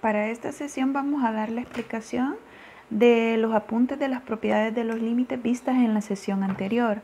Para esta sesión vamos a dar la explicación de los apuntes de las propiedades de los límites vistas en la sesión anterior.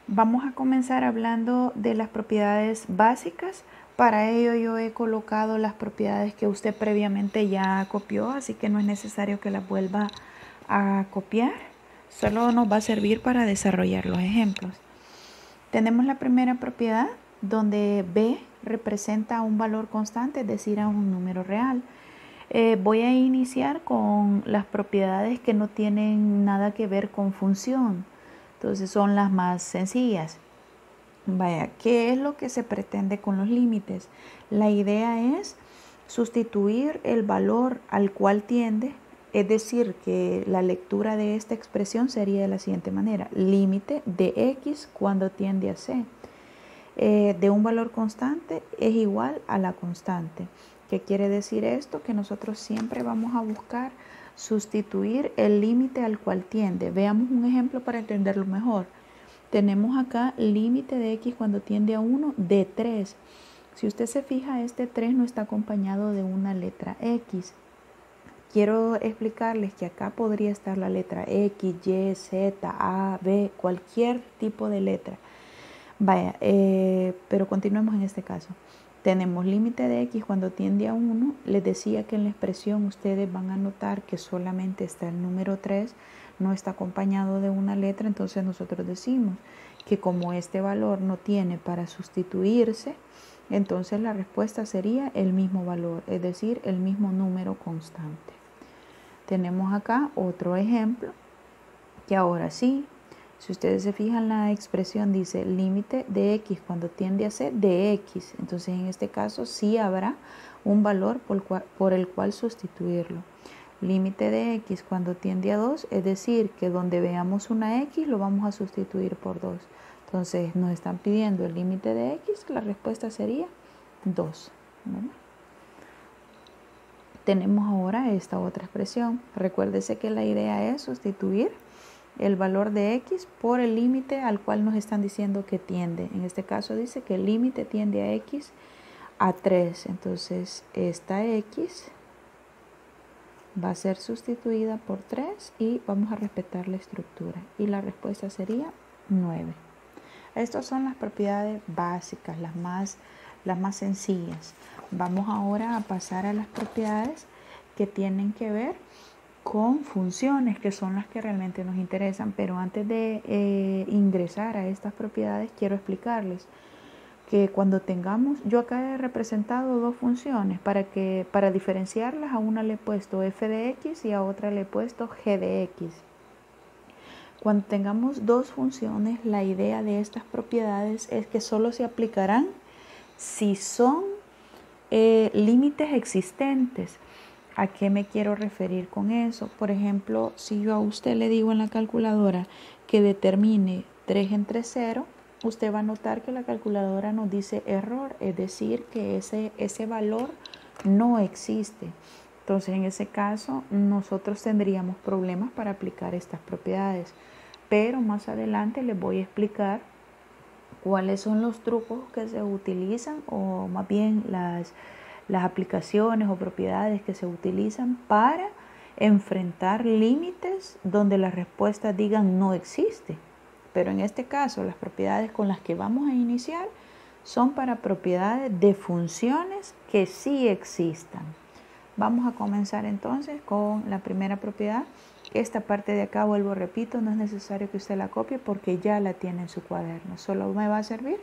Vamos a comenzar hablando de las propiedades básicas. Para ello yo he colocado las propiedades que usted previamente ya copió, así que no es necesario que las vuelva a copiar. Solo nos va a servir para desarrollar los ejemplos. Tenemos la primera propiedad donde B representa un valor constante, es decir, a un número real. Voy a iniciar con las propiedades que no tienen nada que ver con función. Entonces son las más sencillas. Vaya, ¿qué es lo que se pretende con los límites? La idea es sustituir el valor al cual tiende, es decir, que la lectura de esta expresión sería de la siguiente manera: límite de x cuando tiende a c de un valor constante es igual a la constante. ¿Qué quiere decir esto? Que nosotros siempre vamos a buscar sustituir el límite al cual tiende. Veamos un ejemplo para entenderlo mejor. Tenemos acá límite de x cuando tiende a 1 de 3. Si usted se fija, este 3 no está acompañado de una letra x. Quiero explicarles que acá podría estar la letra X, Y, Z, A, B, cualquier tipo de letra. Vaya, pero continuemos en este caso. Tenemos límite de x cuando tiende a 1. Les decía que en la expresión ustedes van a notar que solamente está el número 3, no está acompañado de una letra. Entonces nosotros decimos que como este valor no tiene para sustituirse, entonces la respuesta sería el mismo valor, es decir, el mismo número constante. Tenemos acá otro ejemplo que ahora sí, si ustedes se fijan, la expresión dice límite de x cuando tiende a c de x. Entonces en este caso sí habrá un valor por el cual sustituirlo. Límite de x cuando tiende a 2, es decir, que donde veamos una x lo vamos a sustituir por 2. Entonces nos están pidiendo el límite de x, la respuesta sería 2. ¿Verdad? Tenemos ahora esta otra expresión. Recuérdese que la idea es sustituir el valor de x por el límite al cual nos están diciendo que tiende. En este caso dice que el límite tiende a x a 3. Entonces esta x va a ser sustituida por 3 y vamos a respetar la estructura. Y la respuesta sería 9. Estas son las propiedades básicas, las más sencillas. Vamos ahora a pasar a las propiedades que tienen que ver con funciones, que son las que realmente nos interesan. Pero antes de ingresar a estas propiedades, quiero explicarles que cuando tengamos, yo acá he representado dos funciones para diferenciarlas. A una le he puesto f de x y a otra le he puesto g de x. Cuando tengamos dos funciones, la idea de estas propiedades es que solo se aplicarán si son límites existentes. ¿A qué me quiero referir con eso? Por ejemplo, si yo a usted le digo en la calculadora que determine 3 entre 0, usted va a notar que la calculadora nos dice error, es decir, que ese valor no existe. Entonces, en ese caso, nosotros tendríamos problemas para aplicar estas propiedades. Pero más adelante les voy a explicar cuáles son los trucos que se utilizan, o más bien las aplicaciones o propiedades que se utilizan para enfrentar límites donde las respuestas digan no existe. Pero en este caso, las propiedades con las que vamos a iniciar son para propiedades de funciones que sí existan. Vamos a comenzar entonces con la primera propiedad. Esta parte de acá, vuelvo, repito, no es necesario que usted la copie porque ya la tiene en su cuaderno. Solo me va a servir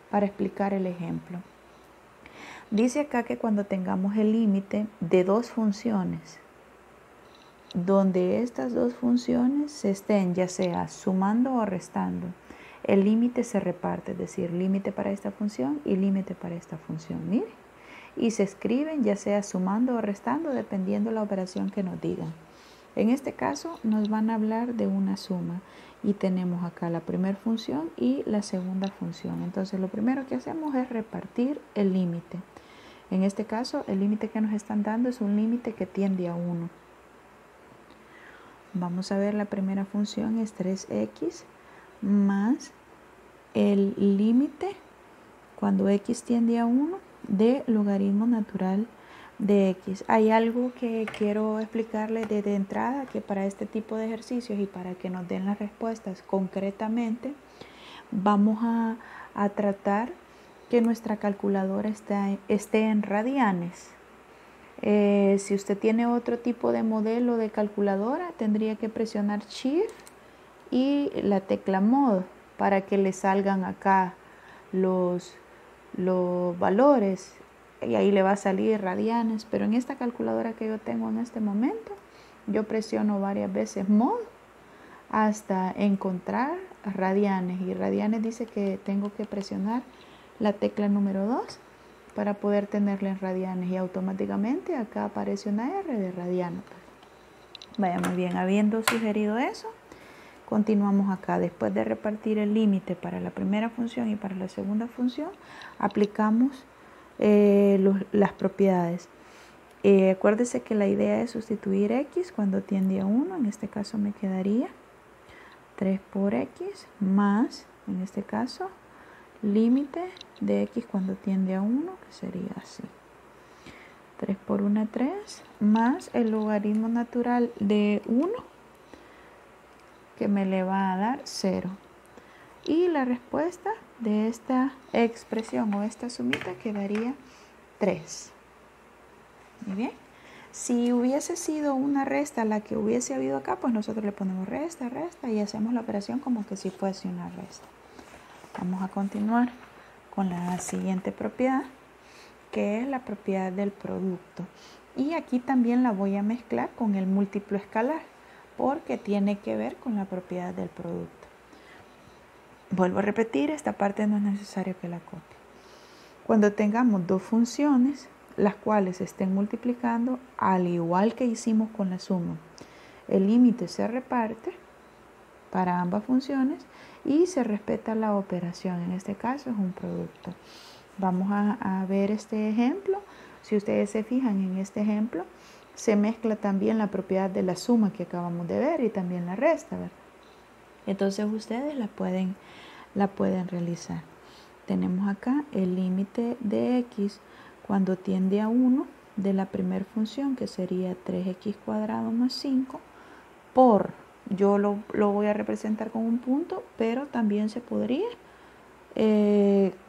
para explicar el ejemplo. Dice acá que cuando tengamos el límite de dos funciones, donde estas dos funciones se estén ya sea sumando o restando, el límite se reparte, es decir, límite para esta función y límite para esta función. Mire, y se escriben ya sea sumando o restando dependiendo la operación que nos digan. En este caso nos van a hablar de una suma y tenemos acá la primera función y la segunda función. Entonces lo primero que hacemos es repartir el límite. En este caso el límite que nos están dando es un límite que tiende a 1. Vamos a ver, la primera función es 3x más el límite cuando x tiende a 1 de logaritmo natural de x. Hay algo que quiero explicarles desde entrada, que para este tipo de ejercicios y para que nos den las respuestas concretamente, vamos a tratar que nuestra calculadora esté en radianes. Si usted tiene otro tipo de modelo de calculadora, tendría que presionar Shift y la tecla Mod para que le salgan acá los valores, y ahí le va a salir radianes. Pero en esta calculadora que yo tengo en este momento, yo presiono varias veces Mod hasta encontrar radianes, y radianes dice que tengo que presionar la tecla número 2 para poder tenerla en radianes, y automáticamente acá aparece una R de radianes. Vaya, muy bien, habiendo sugerido eso, continuamos acá. Después de repartir el límite para la primera función y para la segunda función, aplicamos las propiedades. Acuérdese que la idea es sustituir x cuando tiende a 1. En este caso me quedaría 3 por x más, en este caso, límite de x cuando tiende a 1, que sería así. 3 por 1, 3, más el logaritmo natural de 1, que me le va a dar 0. Y la respuesta de esta expresión o esta sumita quedaría 3. Muy bien. Si hubiese sido una resta la que hubiese habido acá, pues nosotros le ponemos resta, resta y hacemos la operación como que si fuese una resta. Vamos a continuar con la siguiente propiedad, que es la propiedad del producto. Y aquí también la voy a mezclar con el múltiplo escalar, porque tiene que ver con la propiedad del producto. Vuelvo a repetir, esta parte no es necesario que la copie. Cuando tengamos dos funciones, las cuales estén multiplicando, al igual que hicimos con la suma, el límite se reparte para ambas funciones y se respeta la operación. En este caso es un producto. Vamos a ver este ejemplo. Si ustedes se fijan en este ejemplo, se mezcla también la propiedad de la suma que acabamos de ver y también la resta, ¿verdad? Entonces ustedes la pueden realizar. Tenemos acá el límite de x cuando tiende a 1 de la primera función, que sería 3x cuadrado más 5, por, yo lo voy a representar con un punto, pero también se podría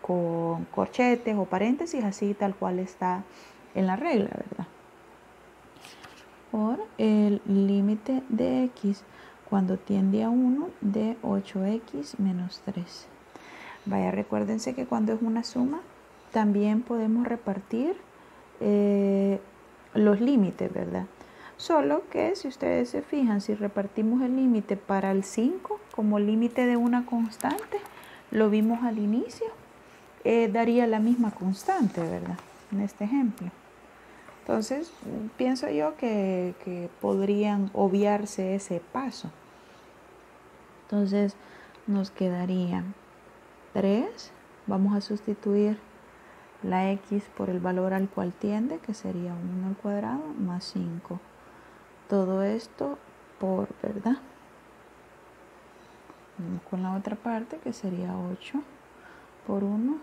con corchetes o paréntesis, así tal cual está en la regla, ¿verdad? Por el límite de x cuando tiende a 1 de 8x menos 3. Vaya, recuérdense que cuando es una suma, también podemos repartir los límites, ¿verdad? Solo que si ustedes se fijan, si repartimos el límite para el 5 como límite de una constante, lo vimos al inicio, daría la misma constante, ¿verdad? En este ejemplo. Entonces, pienso yo que podrían obviarse ese paso. Entonces, nos quedaría 3, vamos a sustituir la x por el valor al cual tiende, que sería 1 al cuadrado más 5. Todo esto por, ¿verdad? Vamos con la otra parte, que sería 8 por 1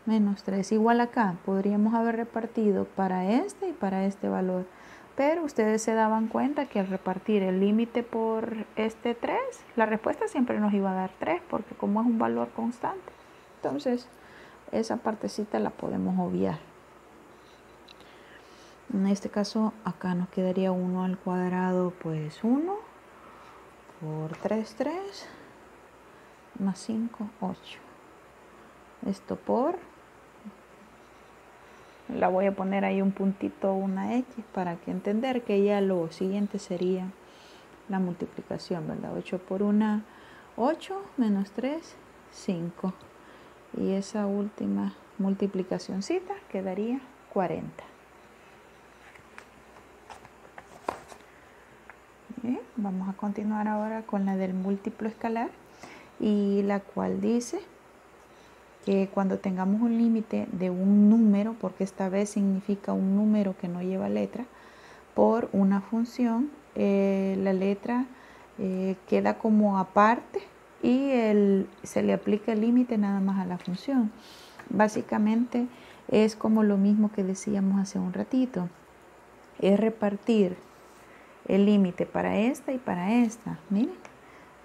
menos 3. Igual acá, podríamos haber repartido para este y para este valor. Pero ustedes se daban cuenta que al repartir el límite por este 3, la respuesta siempre nos iba a dar 3, porque como es un valor constante. Entonces, esa partecita la podemos obviar. En este caso, acá nos quedaría 1 al cuadrado, pues 1 por 3, 3, más 5, 8. Esto por, la voy a poner ahí un puntito, una X, para que entender que ya lo siguiente sería la multiplicación, ¿verdad? 8 por 1, 8, menos 3, 5. Y esa última multiplicacióncita quedaría 40. Bien, vamos a continuar ahora con la del múltiplo escalar, y la cual dice que cuando tengamos un límite de un número, porque esta vez significa un número que no lleva letra, por una función, la letra queda como aparte y se le aplica el límite nada más a la función. Básicamente es como lo mismo que decíamos hace un ratito. Es repartir el límite para esta y para esta. Miren,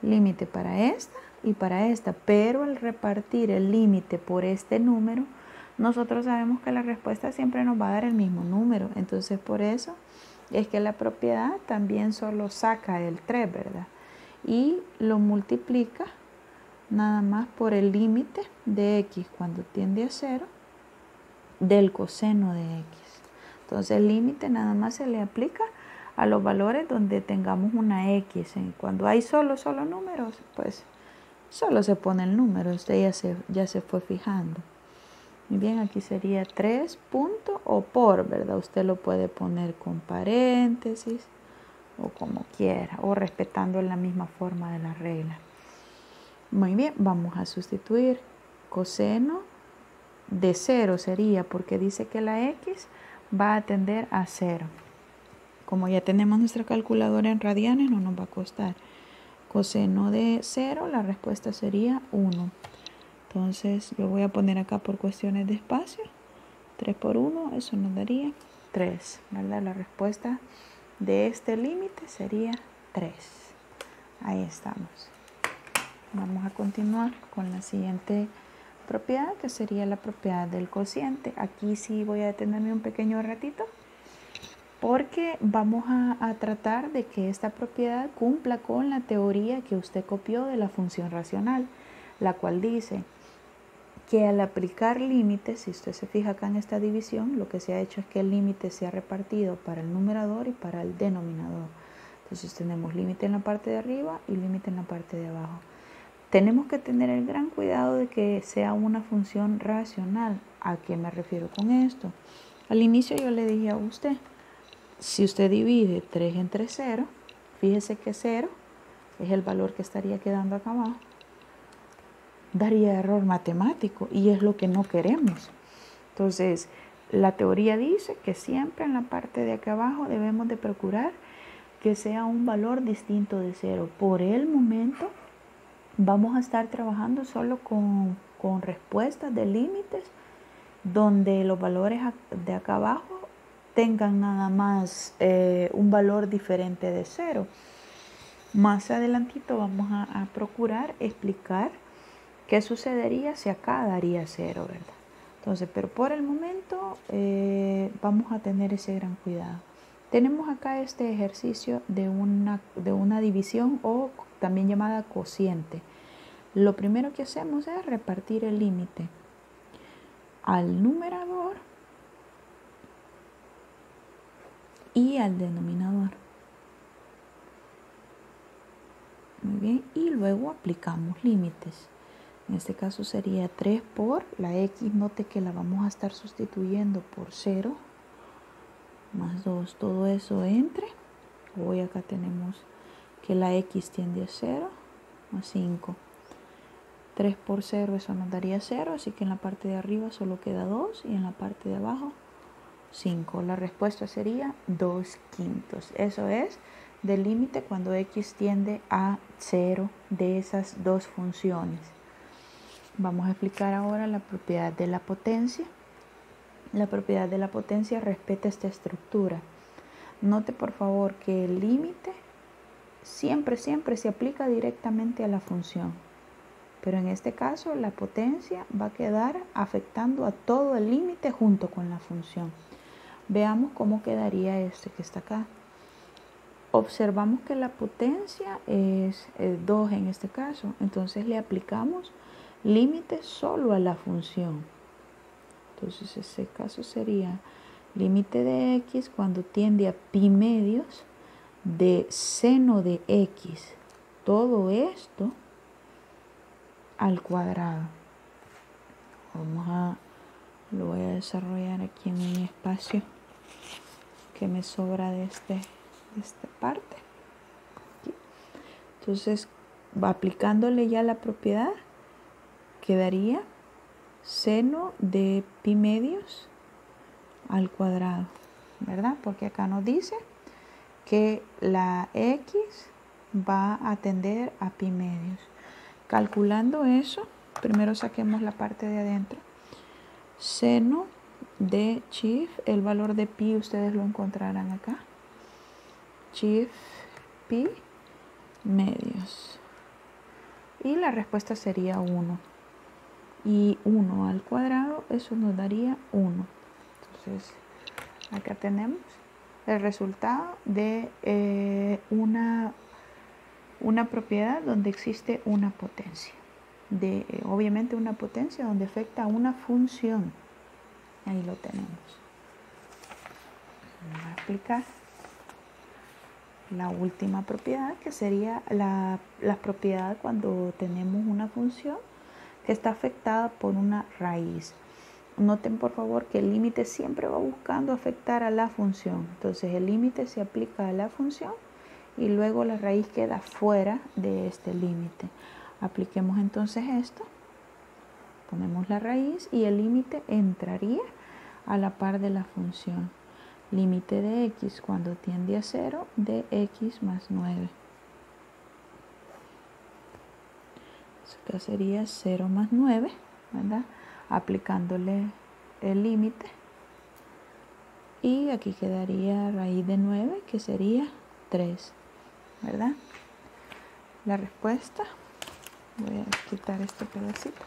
límite para esta y para esta. Pero al repartir el límite por este número, nosotros sabemos que la respuesta siempre nos va a dar el mismo número. Entonces por eso es que la propiedad también solo saca el 3, ¿verdad? Y lo multiplica nada más por el límite de x cuando tiende a 0 del coseno de x. Entonces el límite nada más se le aplica a los valores donde tengamos una x. Cuando hay solo números, pues solo se pone el número. Usted ya se fue fijando. Muy bien, aquí sería 3 punto o por, ¿verdad? Usted lo puede poner con paréntesis o como quiera, o respetando la misma forma de la regla. Muy bien, vamos a sustituir coseno de 0 sería, porque dice que la x va a tender a 0. Como ya tenemos nuestra calculadora en radianes, no nos va a costar. Coseno de 0, la respuesta sería 1. Entonces yo voy a poner acá por cuestiones de espacio. 3 por 1, eso nos daría 3, ¿verdad? La respuesta de este límite sería 3. Ahí estamos. Vamos a continuar con la siguiente propiedad, que sería la propiedad del cociente. Aquí sí voy a detenerme un pequeño ratito, porque vamos a tratar de que esta propiedad cumpla con la teoría que usted copió de la función racional, la cual dice que al aplicar límites, si usted se fija acá en esta división, lo que se ha hecho es que el límite se ha repartido para el numerador y para el denominador. Entonces tenemos límite en la parte de arriba y límite en la parte de abajo. Tenemos que tener el gran cuidado de que sea una función racional. ¿A qué me refiero con esto? Al inicio yo le dije a usted, si usted divide 3 entre 0, fíjese que 0 es el valor que estaría quedando acá abajo, daría error matemático y es lo que no queremos. Entonces, la teoría dice que siempre en la parte de acá abajo debemos de procurar que sea un valor distinto de 0. Por el momento vamos a estar trabajando solo con respuestas de límites donde los valores de acá abajo tengan nada más un valor diferente de 0. Más adelantito vamos a procurar explicar qué sucedería si acá daría 0, ¿verdad? Entonces, pero por el momento vamos a tener ese gran cuidado. Tenemos acá este ejercicio de una división o también llamada cociente. Lo primero que hacemos es repartir el límite al numerador y al denominador. Muy bien, y luego aplicamos límites. En este caso sería 3 por la x, note que la vamos a estar sustituyendo por 0, más 2, todo eso entre. Hoy acá tenemos que la x tiende a 0, más 5. 3 por 0, eso nos daría 0, así que en la parte de arriba solo queda 2 y en la parte de abajo 5. La respuesta sería 2/5. Eso es del límite cuando x tiende a 0 de esas dos funciones. Vamos a explicar ahora la propiedad de la potencia. La propiedad de la potencia respeta esta estructura. Note por favor que el límite siempre se aplica directamente a la función. Pero en este caso la potencia va a quedar afectando a todo el límite junto con la función. Veamos cómo quedaría este que está acá. Observamos que la potencia es 2 en este caso. Entonces le aplicamos límite solo a la función. Entonces ese caso sería límite de x cuando tiende a pi medios de seno de x. Todo esto al cuadrado. Lo voy a desarrollar aquí en un espacio que me sobra de esta parte. Aquí. Entonces, aplicándole ya la propiedad, quedaría seno de pi medios al cuadrado, ¿verdad? Porque acá nos dice que la x va a tender a pi medios. Calculando eso, primero saquemos la parte de adentro. Seno de chief, el valor de pi ustedes lo encontrarán acá. Chief pi medios. Y la respuesta sería 1. Y 1 al cuadrado, eso nos daría 1. Entonces, acá tenemos el resultado de una propiedad donde existe una potencia. Obviamente una potencia donde afecta a una función. Ahí lo tenemos. Vamos a explicar la última propiedad, que sería la propiedad cuando tenemos una función que está afectada por una raíz. Noten por favor que el límite siempre va buscando afectar a la función. Entonces el límite se aplica a la función y luego la raíz queda fuera de este límite. Apliquemos entonces esto. Ponemos la raíz y el límite entraría a la par de la función. Límite de x cuando tiende a 0 de x más 9. Acá sería 0 más 9, ¿verdad? Aplicándole el límite. Y aquí quedaría raíz de 9, que sería 3, ¿verdad? La respuesta, voy a quitar este pedacito.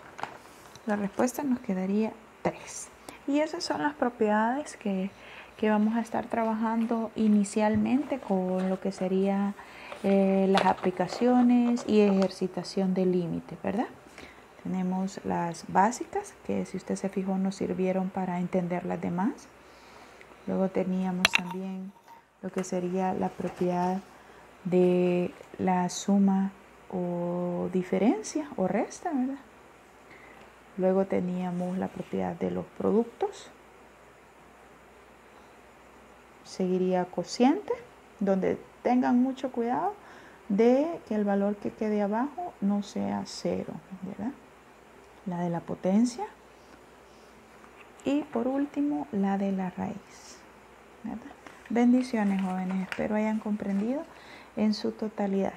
La respuesta nos quedaría 3. Y esas son las propiedades que vamos a estar trabajando inicialmente con lo que sería las aplicaciones y ejercitación del límite, ¿verdad? Tenemos las básicas, que si usted se fijó nos sirvieron para entender las demás. Luego teníamos también lo que sería la propiedad de la suma o diferencia o resta, ¿verdad? Luego teníamos la propiedad de los productos. Seguiría cociente, donde tengan mucho cuidado de que el valor que quede abajo no sea 0, ¿verdad? La de la potencia. Y por último, la de la raíz, ¿verdad? Bendiciones, jóvenes. Espero hayan comprendido en su totalidad.